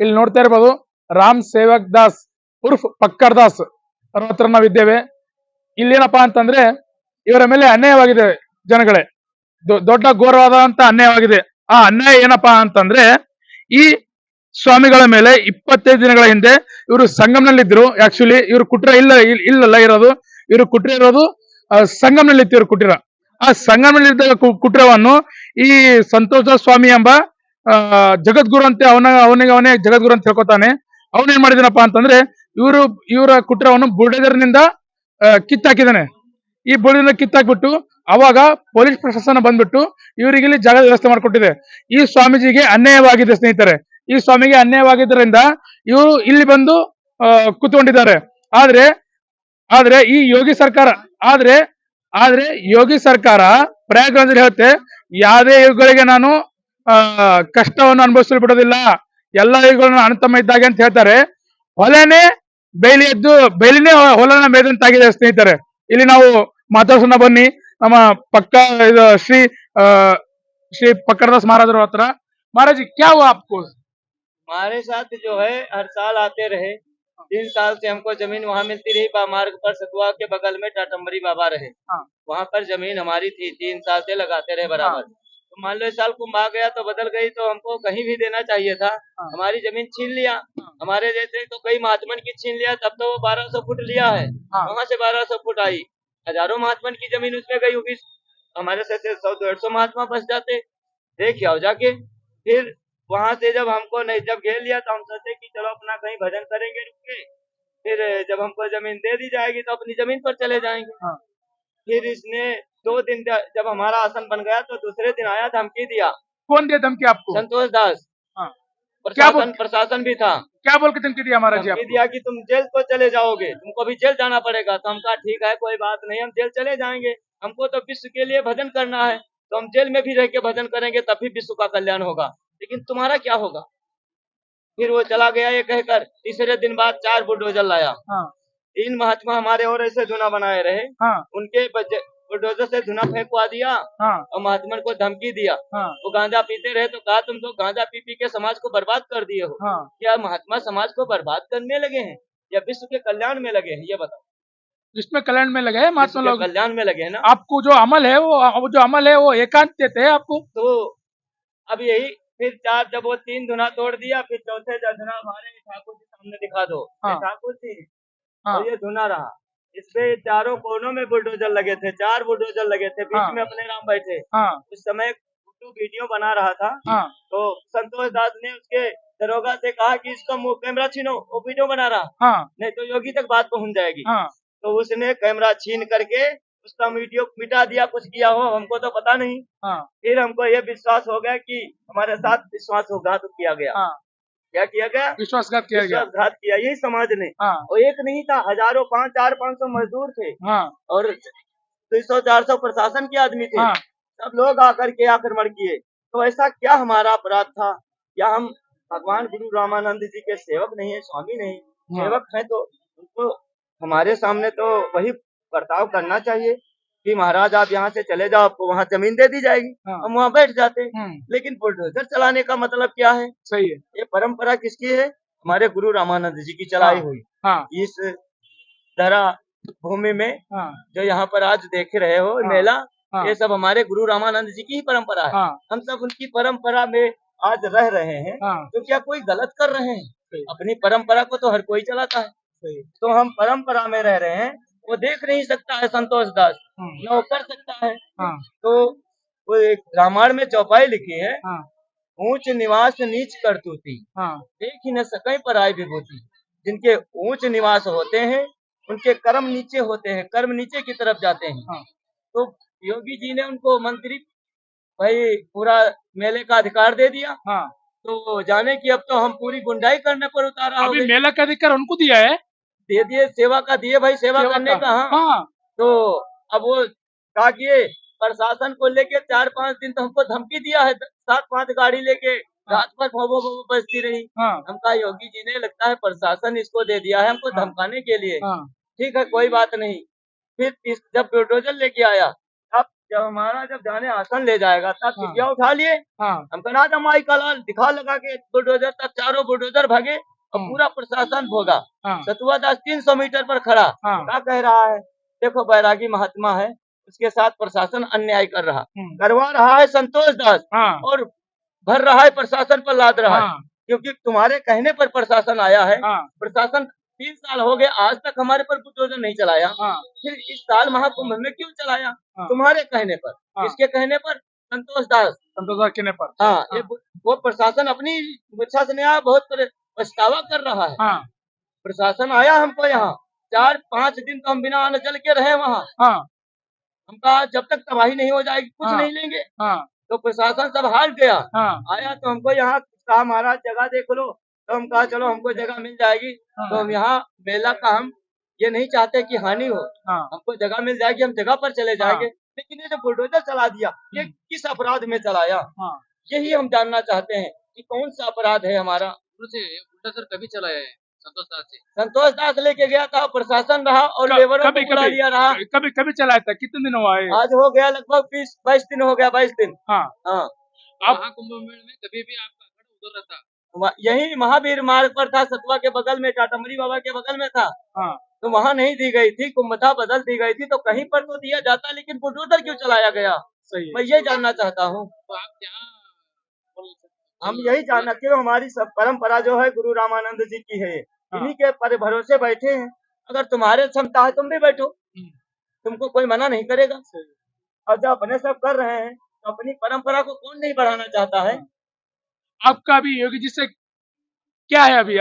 ಇಲ್ಲಿ ನೋಡ್ತಾ ಇರಬಹುದು ರಾಮ್ ಸೇವಕ್ ದಾಸ್ ಉರ್ಫ್ ಪಕ್ಕರ್ ದಾಸ್ ಅವ್ರ ಹತ್ರ ನಾವಿದ್ದೇವೆ. ಇಲ್ಲೇನಪ್ಪಾ ಅಂತಂದ್ರೆ ಇವರ ಮೇಲೆ ಅನ್ಯಾಯವಾಗಿದೆ ಜನಗಳೇ, ದೊಡ್ಡ ಘೋರವಾದಂತ ಅನ್ಯಾಯವಾಗಿದೆ. ಆ ಅನ್ಯಾಯ ಏನಪ್ಪಾ ಅಂತಂದ್ರೆ ಈ ಸ್ವಾಮಿಗಳ ಮೇಲೆ 25 ದಿನಗಳ ಹಿಂದೆ ಇವರು ಸಂಗಮ್ನಲ್ಲಿದ್ರು. ಆಕ್ಚುಲಿ ಇವರು ಕುಟ್ರ ಇಲ್ಲಲ್ಲ ಇರೋದು, ಇವರು ಕುಟ್ರ ಇರೋದು ಸಂಗಮ್ನಲ್ಲಿ ಇತ್ತು. ಇವರು ಕುಟಿರ ಆ ಸಂಗಮ್ನಲ್ಲಿದ್ದ ಕುಟ್ರವನ್ನು ಈ ಸಂತೋಷ ಸ್ವಾಮಿ ಎಂಬ ಜಗದ್ಗುರು ಅಂತ ಅವನೇ ಜಗದ್ಗುರು ಅಂತ ಹೇಳ್ಕೊತಾನೆ. ಅವನೇನ್ ಮಾಡಿದನಪ್ಪಾ ಅಂತಂದ್ರೆ ಇವರ ಕುಟ್ರವನ್ನು ಬುಲ್ಡೇಜರ್ನಿಂದ ಕಿತ್ತಾಕಿದಾನೆ. ಈ ಬುಲ್ಡೇಜರ್ ಕಿತ್ತಾಕ್ಬಿಟ್ಟು ಅವಾಗ ಪೊಲೀಸ್ ಪ್ರಶಾಸನ ಬಂದ್ಬಿಟ್ಟು ಇವರಿಗೆ ಇಲ್ಲಿ ಜಾಗದ ವ್ಯವಸ್ಥೆ ಮಾಡಿಕೊಟ್ಟಿದೆ. ಈ ಸ್ವಾಮೀಜಿಗೆ ಅನ್ಯಾಯವಾಗಿದೆ ಸ್ನೇಹಿತರೆ. ಈ ಸ್ವಾಮಿಗೆ ಅನ್ಯಾಯವಾಗಿದ್ದರಿಂದ ಇವರು ಇಲ್ಲಿ ಬಂದು ಕೂತ್ಕೊಂಡಿದ್ದಾರೆ. ಆದ್ರೆ ಈ ಯೋಗಿ ಸರ್ಕಾರ ಆದ್ರೆ ಯೋಗಿ ಸರ್ಕಾರ ಪ್ರಯಾಗ್ರಾಜಲ್ಲಿ ಹೇಳುತ್ತೆ, ಯಾವುದೇ ಯುಗಗಳಿಗೆ ನಾನು ಕಷ್ಟವನ್ನು ಅನುಭವಿಸಲು ಬಿಡೋದಿಲ್ಲ, ಎಲ್ಲ ಯುಗಗಳನ್ನು ಅಣ್ಣತಮ್ಮ ಇದ್ದಾಗೆ ಅಂತ ಹೇಳ್ತಾರೆ. ಹೊಲನೇ ಬೈಲಿನೇ ಹೊಲನ ಮೇದಂತಾಗಿದೆ ಸ್ನೇಹಿತರೆ. ಇಲ್ಲಿ ನಾವು ಮಾತಾಡ್ಸೋಣ ಬನ್ನಿ ನಮ್ಮ श्री पकड़दास महाराज हत्र। महाराज जी क्या हुआ आपको? हमारे साथ जो है हर साल आते रहे, 3 साल से हमको जमीन वहाँ मिलती रही। मार्ग पर सतुआ के बगल में टाटम्बरी बाबा रहे, वहाँ पर जमीन हमारी थी। 3 साल से लगाते रहे बराबर। तो मान लो इस साल कुंभ आ गया तो बदल गई, तो हमको कहीं भी देना चाहिए था। हमारी जमीन छीन लिया, हमारे जैसे तो कई महात्मन की छीन लिया। तब तो वो 1200 फुट लिया है, वहाँ से 1200 फुट आई, हजारों महात्मन की जमीन उसमें गई होगी। हमारे से 100-150 महात्मा बच जाते। देखिए आओ जाके फिर वहां से जब हमको नहीं जब घेर लिया तो हम सोचे कि चलो अपना कहीं भजन करेंगे रुक के, फिर जब हमको जमीन दे दी जाएगी तो अपनी जमीन पर चले जाएंगे। फिर इसने 2 दिन जब हमारा आसन बन गया तो दूसरे दिन आया, धमकी दिया। कौन दिया धमकी आपको? संतोष दास। प्रशासन भी था। क्या बोल के धमकी दिया महाराज जी? धमकी दिया कि तुम जेल तो चले जाओगे, तुमको भी जेल जाना पड़ेगा। तो हम कहा ठीक है कोई बात नहीं, हम जेल चले जाएंगे, हमको तो विश्व के लिए भजन करना है, तो हम जेल में भी रह के भजन करेंगे तभी विश्व का कल्याण होगा, लेकिन तुम्हारा क्या होगा। फिर वो चला गया ये कहकर। तीसरे दिन बाद 4 बुलडोजर लाया। 3 महात्मा हमारे और ऐसे धुना बनाए रहे। उनके बुलडोजर से धुना फेंकवा दिया और महात्मा को धमकी दिया। वो गांजा पीते रहे तो कहा तुम तो गांजा पी पी के समाज को बर्बाद कर दिए हो। क्या महात्मा समाज को बर्बाद करने लगे हैं या विश्व के कल्याण में लगे हैं, ये बताओ। जिसमें कल्याण में लगे हैं महात्मा लोग, कल्याण में लगे हैं ना। आपको जो अमल है वो एकांत देते हैं आपको। तो अब यही फिर 4 जब वो 3 धुना तोड़ दिया, फिर चौथे धुना हमारे ठाकुर जी सामने दिखा दो। ठाकुर जी और ये धुना रहा, इसपे चारों कोनों में बुलडोजर लगे थे, 4 बुलडोजर लगे थे, बीच में अपने राम बैठे। उस समय वीडियो बना रहा था, तो संतोष दास ने उसके दरोगा से कहा कि इसका कैमरा छीनो, वो वीडियो बना रहा, नहीं तो योगी तक बात पहुंच जाएगी। तो उसने कैमरा छीन करके उसका वीडियो मिटा दिया, कुछ किया हो हमको तो पता नहीं। फिर हमको ये विश्वास हो गया कि हमारे साथ विश्वासघात किया गया। क्या किया गया? विश्वासघात विश्वासघात किया यही समाज ने। और एक नहीं था, हजारों 400-500 मजदूर थे और 300-400 प्रशासन के आदमी थे। सब लोग आकर के आक्रमण किए। तो ऐसा क्या हमारा अपराध था? क्या हम भगवान गुरु रामानंद जी के सेवक नहीं है, स्वामी नहीं? सेवक है तो उनको हमारे सामने तो वही बर्ताव करना चाहिए कि महाराज आप यहाँ से चले जाओ, आपको वहाँ जमीन दे दी जाएगी, हम वहाँ बैठ जाते। लेकिन बुलडोजर चलाने का मतलब क्या है? सही है। ये परंपरा किसकी है? हमारे गुरु रामानंद जी की चलाई हुई। इस धरा भूमि में जो यहाँ पर आज देख रहे हो मेला, ये सब हमारे गुरु रामानंद जी की ही परंपरा है। हम सब उनकी परंपरा में आज रह रहे हैं। तो क्या कोई गलत कर रहे हैं? अपनी परंपरा को तो हर कोई चलाता है। तो हम परंपरा में रह रहे हैं, वो देख नहीं सकता है संतोष दास, न वो कर सकता है। तो वो एक रामायण में चौपाई लिखी है, ऊंच निवास नीच करतूती, देख ही न सके पराई विभूति। जिनके ऊंच निवास होते हैं उनके कर्म नीचे होते हैं, कर्म नीचे की तरफ जाते हैं। तो योगी जी ने उनको मंत्री भाई पूरा मेले का अधिकार दे दिया। तो जाने की अब तो हम पूरी गुंडाई करने पर उतारा। अभी मेला का अधिकार उनको दिया है, दे दिए, सेवा का दिए भाई, सेवा करने का। तो अब वो क्या किए, प्रशासन को लेके 4-5 दिन तो हमको धमकी दिया है, 7-5 गाड़ी लेके रात पर भोबो बजती रही। हम कहा योगी जी ने लगता है प्रशासन इसको दे दिया है हमको धमकाने के लिए। ठीक है कोई बात नहीं। फिर जब बुलडोजर लेके आया, अब जब जाने आसन ले जाएगा तब चिड़िया उठा लिए। हाँ हम कहा था माई का लाल दिखा लगा के बुलडोजर तक चारों बुलडोजर भागे और पूरा प्रशासन भोगा। हाँ सतुआ दास 300 मीटर पर खड़ा हाँ क्या कह रहा है, देखो बैरागी महात्मा है, उसके साथ प्रशासन अन्याय कर रहा, करवा रहा है संतोष दास हाँ और भर रहा है प्रशासन पर लाद रहा है, हाँ क्योंकि तुम्हारे कहने पर प्रशासन आया है। हाँ प्रशासन 3 साल हो गए आज तक हमारे पर बुलडोजर नहीं चलाया, हाँ फिर इस साल महाकुंभ में क्यों चलाया? हाँ। तुम्हारे कहने पर। हाँ। इसके कहने पर संतोष दास कहने पर हाँ, ये वो प्रशासन अपनी इच्छा से नहीं आया, बहुत पछतावा कर रहा है। हाँ प्रशासन आया हमको यहाँ 4-5 दिन तो हम बिना अन्न जल के रहे वहाँ। हाँ हम कहा जब तक तबाही नहीं हो जाएगी कुछ हाँ। नहीं लेंगे। हाँ तो प्रशासन सब हार गया। हाँ आया तो हमको यहाँ कहा महाराज जगह देख लो, तो हम कहा चलो हमको जगह मिल जाएगी। तो हम यहाँ मेला का हम ये नहीं चाहते कि हानि हो, हाँ हमको जगह मिल जाएगी, हम जगह पर चले जाएंगे। लेकिन ये जो बुलडोजर चला दिया ये किस अपराध में चलाया, हाँ यही हम जानना चाहते हैं कि कौन सा अपराध है हमारा। बुलडोजर कभी चलाया है संतोष दास जी? संतोष दास लेके गया था, प्रशासन रहा और लेबरों को बुला लिया रहा। कभी चलाया था, कितने दिन हुआ है? आज हो गया लगभग 20-22 दिन हो गया, 22 दिन। हाँ हाँ महाकुंभ मेले में कभी भी आपका गढ़ उधर रहता? यही महावीर मार्ग पर था, सतवा के बगल में, टाटमरी बाबा के बगल में था। हाँ तो वहाँ नहीं दी गई थी, कुंभथा बदल दी गई थी, तो कहीं पर तो दिया जाता, लेकिन बुलडोजर क्यों चलाया गया? सही मैं ये जानना चाहता हूँ। तो आप क्या हम यही जानना कि हमारी सब परंपरा जो है गुरु रामानंद जी की है, इन्हीं के पर भरोसे बैठे हैं। अगर तुम्हारे क्षमता है तुम भी बैठो, तुमको कोई मना नहीं करेगा। और जब अपने सब कर रहे हैं तो अपनी परंपरा को कौन नहीं बढ़ाना चाहता है? आपका अभी योगी जी से क्या है अभी?